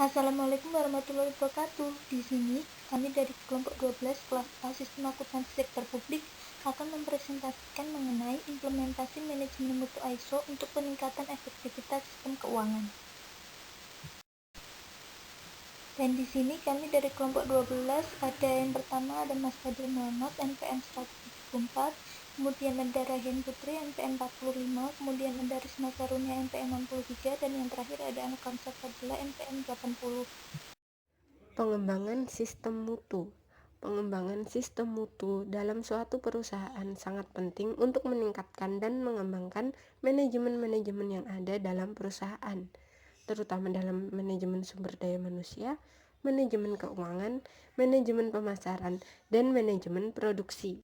Assalamualaikum warahmatullahi wabarakatuh. Di sini, kami dari kelompok 12 kelas A Sistem Akuntansi Sektor Publik akan mempresentasikan mengenai implementasi manajemen mutu ISO untuk peningkatan efektivitas sistem keuangan. Dan di sini kami dari kelompok 12 ada yang pertama ada Mas Fadil Muhammad NPM 174, kemudian ada Rahin Putri NPM 45, kemudian ada Risma Karunia NPM 63, dan yang terakhir ada Anukamsa Fadila NPM 80. Pengembangan sistem mutu. Pengembangan sistem mutu dalam suatu perusahaan sangat penting untuk meningkatkan dan mengembangkan manajemen-manajemen yang ada dalam perusahaan, terutama dalam manajemen sumber daya manusia, manajemen keuangan, manajemen pemasaran, dan manajemen produksi.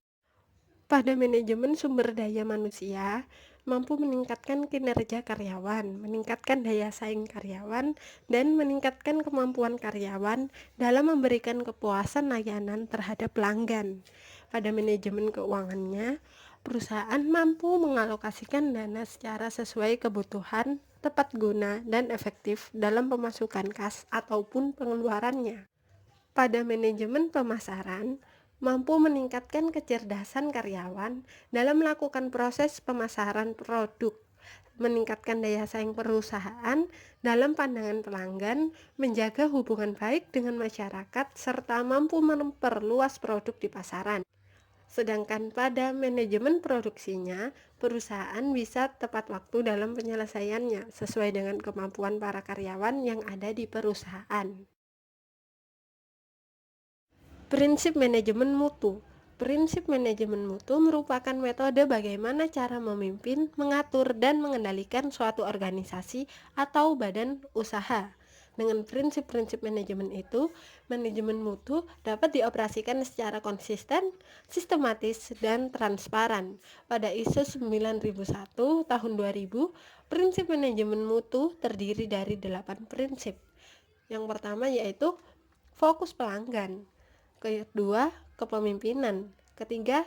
Pada manajemen sumber daya manusia, mampu meningkatkan kinerja karyawan, meningkatkan daya saing karyawan, dan meningkatkan kemampuan karyawan dalam memberikan kepuasan layanan terhadap pelanggan. Pada manajemen keuangannya, perusahaan mampu mengalokasikan dana secara sesuai kebutuhan, tepat guna, dan efektif dalam pemasukan kas ataupun pengeluarannya. Pada manajemen pemasaran, mampu meningkatkan kecerdasan karyawan dalam melakukan proses pemasaran produk, meningkatkan daya saing perusahaan dalam pandangan pelanggan, menjaga hubungan baik dengan masyarakat, serta mampu memperluas produk di pasaran. Sedangkan pada manajemen produksinya, perusahaan bisa tepat waktu dalam penyelesaiannya sesuai dengan kemampuan para karyawan yang ada di perusahaan. Prinsip manajemen mutu. Prinsip manajemen mutu merupakan metode bagaimana cara memimpin, mengatur, dan mengendalikan suatu organisasi atau badan usaha. Dengan prinsip-prinsip manajemen itu, manajemen mutu dapat dioperasikan secara konsisten, sistematis, dan transparan. Pada ISO 9001 tahun 2000, prinsip manajemen mutu terdiri dari 8 prinsip. Yang pertama yaitu fokus pelanggan. Kedua, kepemimpinan. Ketiga,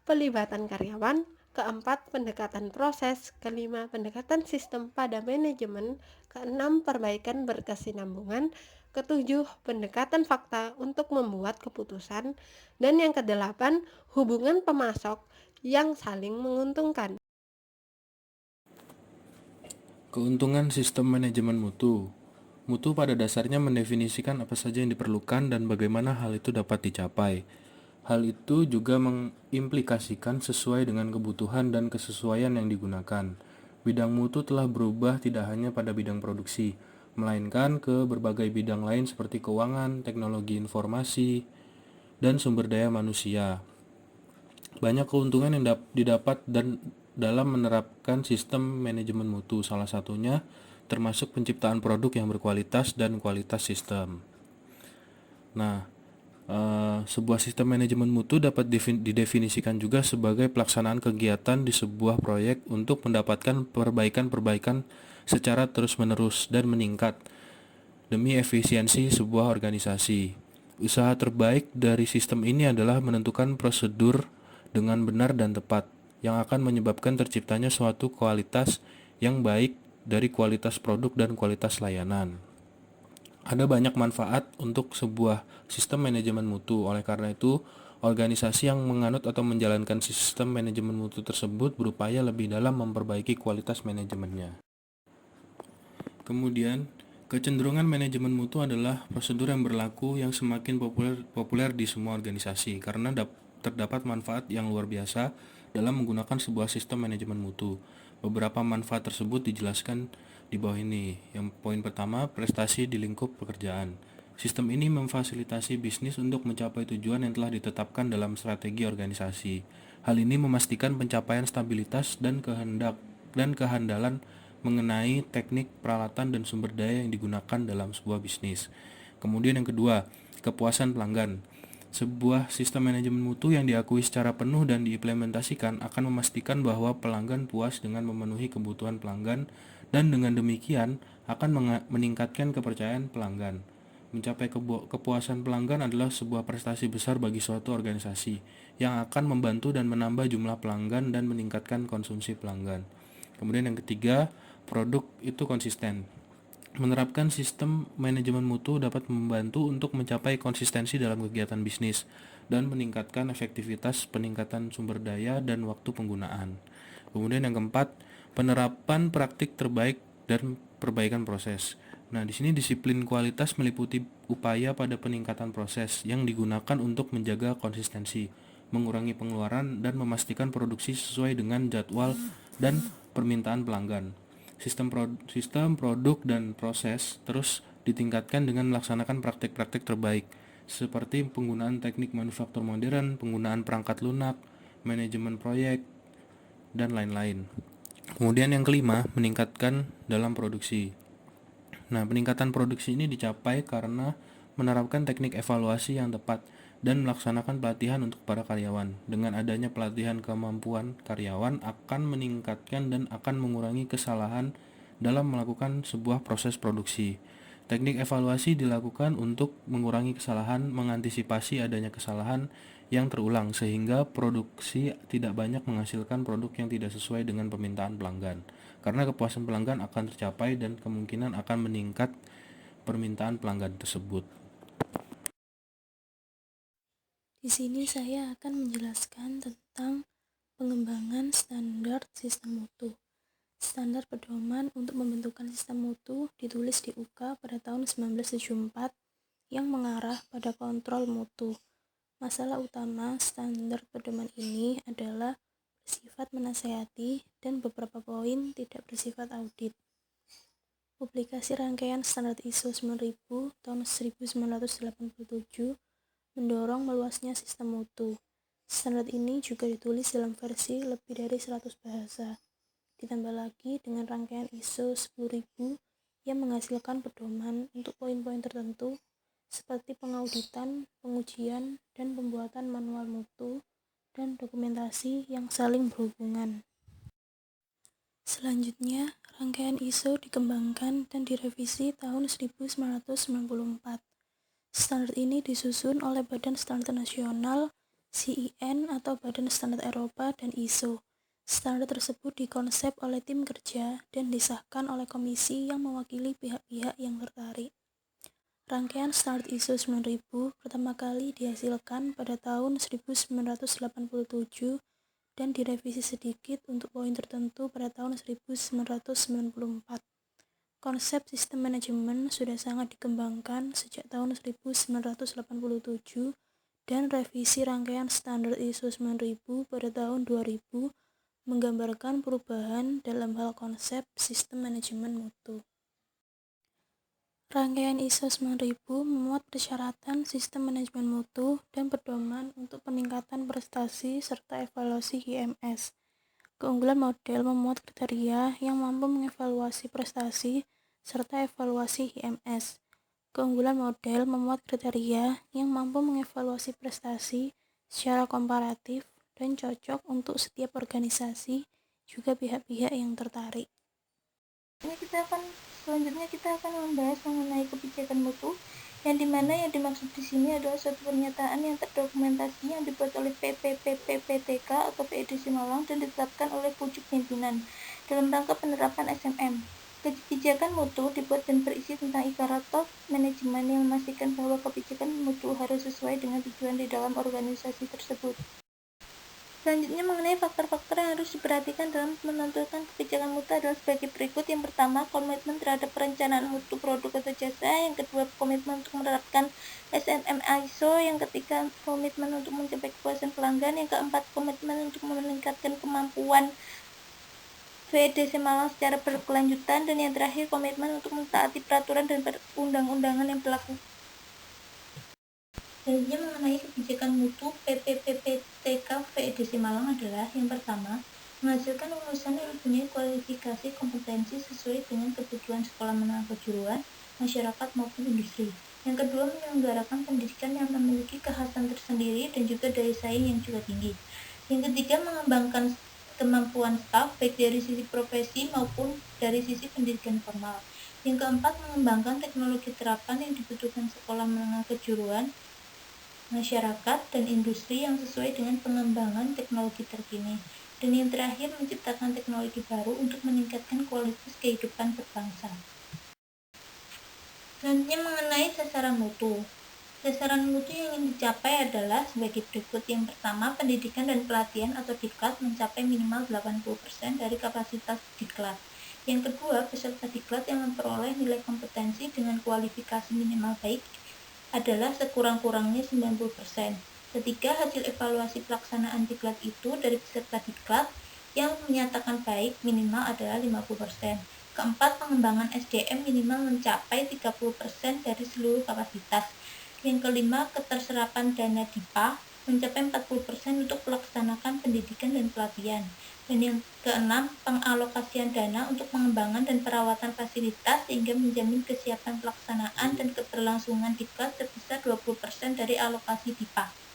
pelibatan karyawan. Keempat, pendekatan proses. Kelima, pendekatan sistem pada manajemen. Keenam, perbaikan berkesinambungan. Ketujuh, pendekatan fakta untuk membuat keputusan. Dan yang kedelapan, hubungan pemasok yang saling menguntungkan. Keuntungan sistem manajemen mutu. Mutu pada dasarnya mendefinisikan apa saja yang diperlukan dan bagaimana hal itu dapat dicapai. Hal itu juga mengimplikasikan sesuai dengan kebutuhan dan kesesuaian yang digunakan. Bidang mutu telah berubah tidak hanya pada bidang produksi, melainkan ke berbagai bidang lain seperti keuangan, teknologi informasi, dan sumber daya manusia. Banyak keuntungan yang didapat dan dalam menerapkan sistem manajemen mutu, salah satunya termasuk penciptaan produk yang berkualitas dan kualitas sistem. Nah, sebuah sistem manajemen mutu dapat didefinisikan juga sebagai pelaksanaan kegiatan di sebuah proyek untuk mendapatkan perbaikan-perbaikan secara terus-menerus dan meningkat demi efisiensi sebuah organisasi. Usaha terbaik dari sistem ini adalah menentukan prosedur dengan benar dan tepat, yang akan menyebabkan terciptanya suatu kualitas yang baik dari kualitas produk dan kualitas layanan. Ada banyak manfaat untuk sebuah sistem manajemen mutu. Oleh karena itu, organisasi yang menganut atau menjalankan sistem manajemen mutu tersebut berupaya lebih dalam memperbaiki kualitas manajemennya. Kemudian, kecenderungan manajemen mutu adalah prosedur yang berlaku yang semakin populer di semua organisasi karena terdapat manfaat yang luar biasa dalam menggunakan sebuah sistem manajemen mutu. Beberapa manfaat tersebut dijelaskan di bawah ini. Yang poin pertama, prestasi di lingkup pekerjaan. Sistem ini memfasilitasi bisnis untuk mencapai tujuan yang telah ditetapkan dalam strategi organisasi. Hal ini memastikan pencapaian stabilitas dan kehandalan mengenai teknik, peralatan, dan sumber daya yang digunakan dalam sebuah bisnis. Kemudian yang kedua, kepuasan pelanggan. Sebuah sistem manajemen mutu yang diakui secara penuh dan diimplementasikan akan memastikan bahwa pelanggan puas dengan memenuhi kebutuhan pelanggan dan dengan demikian akan meningkatkan kepercayaan pelanggan. Mencapai kepuasan pelanggan adalah sebuah prestasi besar bagi suatu organisasi yang akan membantu dan menambah jumlah pelanggan dan meningkatkan konsumsi pelanggan. Kemudian yang ketiga, produk itu konsisten. Menerapkan sistem manajemen mutu dapat membantu untuk mencapai konsistensi dalam kegiatan bisnis dan meningkatkan efektivitas peningkatan sumber daya dan waktu penggunaan. Kemudian yang keempat, penerapan praktik terbaik dan perbaikan proses. Nah, di sini disiplin kualitas meliputi upaya pada peningkatan proses yang digunakan untuk menjaga konsistensi, mengurangi pengeluaran, dan memastikan produksi sesuai dengan jadwal dan permintaan pelanggan. Sistem produk dan proses terus ditingkatkan dengan melaksanakan praktik-praktik terbaik, seperti penggunaan teknik manufaktur modern, penggunaan perangkat lunak, manajemen proyek, dan lain-lain. Kemudian yang kelima, meningkatkan dalam produksi. Nah, peningkatan produksi ini dicapai karena menerapkan teknik evaluasi yang tepat dan melaksanakan pelatihan untuk para karyawan. Dengan adanya pelatihan kemampuan karyawan akan meningkatkan dan akan mengurangi kesalahan dalam melakukan sebuah proses produksi. Teknik evaluasi dilakukan untuk mengurangi kesalahan, mengantisipasi adanya kesalahan yang terulang sehingga produksi tidak banyak menghasilkan produk yang tidak sesuai dengan permintaan pelanggan. Karena kepuasan pelanggan akan tercapai dan kemungkinan akan meningkat permintaan pelanggan tersebut. Di sini saya akan menjelaskan tentang pengembangan standar sistem mutu. Standar pedoman untuk pembentukan sistem mutu ditulis di UK pada tahun 1974 yang mengarah pada kontrol mutu. Masalah utama standar pedoman ini adalah bersifat menasihati dan beberapa poin tidak bersifat audit. Publikasi rangkaian standar ISO 9000 tahun 1987 mendorong meluasnya sistem mutu. Standar ini juga ditulis dalam versi lebih dari 100 bahasa. Ditambah lagi dengan rangkaian ISO 10000 yang menghasilkan pedoman untuk poin-poin tertentu seperti pengauditan, pengujian, dan pembuatan manual mutu dan dokumentasi yang saling berhubungan. Selanjutnya, rangkaian ISO dikembangkan dan direvisi tahun 1994. Standar ini disusun oleh Badan Standar Nasional, CIN atau Badan Standar Eropa, dan ISO. Standar tersebut dikonsep oleh tim kerja dan disahkan oleh komisi yang mewakili pihak-pihak yang tertarik. Rangkaian standar ISO 9000 pertama kali dihasilkan pada tahun 1987 dan direvisi sedikit untuk poin tertentu pada tahun 1994. Konsep sistem manajemen sudah sangat dikembangkan sejak tahun 1987 dan revisi rangkaian standar ISO 9000 pada tahun 2000 menggambarkan perubahan dalam hal konsep sistem manajemen mutu. Rangkaian ISO 9000 memuat persyaratan sistem manajemen mutu dan pedoman untuk peningkatan prestasi serta evaluasi IMS. Keunggulan model memuat kriteria yang mampu mengevaluasi prestasi serta evaluasi IMS. Keunggulan model memuat kriteria yang mampu mengevaluasi prestasi secara komparatif dan cocok untuk setiap organisasi, juga pihak-pihak yang tertarik. Selanjutnya kita akan membahas mengenai kebijakan mutu, yang dimana yang dimaksud di sini adalah suatu pernyataan yang terdokumentasi yang dibuat oleh PPPPPTK atau PEDC Malang dan ditetapkan oleh pucuk pimpinan dalam rangka penerapan SMM. Kebijakan mutu dibuat dan berisi tentang ikarato manajemen yang memastikan bahwa kebijakan mutu harus sesuai dengan tujuan di dalam organisasi tersebut. Selanjutnya mengenai faktor-faktor yang harus diperhatikan dalam menentukan kebijakan mutu adalah sebagai berikut. Yang pertama, komitmen terhadap perencanaan mutu produk atau jasa. Yang kedua, komitmen untuk menerapkan SNM ISO. Yang ketiga, komitmen untuk mencapai kepuasan pelanggan. Yang keempat, komitmen untuk meningkatkan kemampuan VEDC Malang secara berkelanjutan. Dan yang terakhir, komitmen untuk mentaati peraturan dan perundang-undangan yang berlaku. Selanjutnya mengenai kebijakan mutu PPPPTK VEDC Malang adalah yang pertama, menghasilkan lulusan yang mempunyai kualifikasi kompetensi sesuai dengan kebutuhan sekolah menengah kejuruan, masyarakat maupun industri. Yang kedua, menyelenggarakan pendidikan yang memiliki kekhasan tersendiri dan juga daya saing yang juga tinggi. Yang ketiga, mengembangkan kemampuan staf baik dari sisi profesi maupun dari sisi pendidikan formal. Yang keempat, mengembangkan teknologi terapan yang dibutuhkan sekolah menengah kejuruan, masyarakat, dan industri yang sesuai dengan pengembangan teknologi terkini. Dan yang terakhir, menciptakan teknologi baru untuk meningkatkan kualitas kehidupan berbangsa. Selanjutnya mengenai sasaran mutu. Sasaran mutu yang ingin dicapai adalah sebagai berikut. Yang pertama, pendidikan dan pelatihan atau diklat mencapai minimal 80% dari kapasitas diklat. Yang kedua, peserta diklat yang memperoleh nilai kompetensi dengan kualifikasi minimal baik adalah sekurang-kurangnya 90%. Ketiga, hasil evaluasi pelaksanaan diklat itu dari peserta diklat yang menyatakan baik minimal adalah 50%. Keempat, pengembangan SDM minimal mencapai 30% dari seluruh kapasitas. Yang kelima, keterserapan dana DIPA mencapai 40% untuk melaksanakan pendidikan dan pelatihan. Dan yang keenam, pengalokasian dana untuk pengembangan dan perawatan fasilitas sehingga menjamin kesiapan pelaksanaan dan keberlangsungan diklat sebesar 20% dari alokasi DIPA.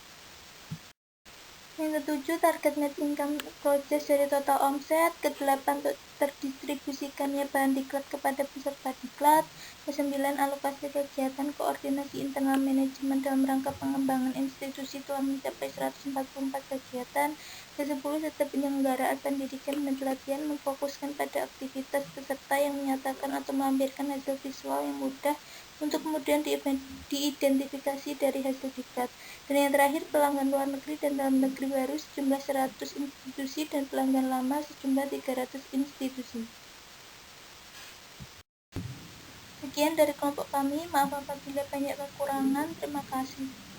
Yang ketujuh, target net income project dari total omset. Kedelapan, terdistribusikannya bahan diklat kepada peserta diklat. Kesembilan, alokasi kegiatan koordinasi internal manajemen dalam rangka pengembangan institusi telah mencapai 144 kegiatan. Kesepuluh, tetap penyelenggaraan pendidikan dan pelatihan memfokuskan pada aktivitas peserta yang menyatakan atau melampirkan hasil visual yang mudah untuk kemudian diidentifikasi dari hasil diklat. Dan yang terakhir, pelanggan luar negeri dan dalam negeri baru sejumlah 100 institusi dan pelanggan lama sejumlah 300 institusi. Sekian dari kelompok kami, maaf apabila banyak kekurangan. Terima kasih.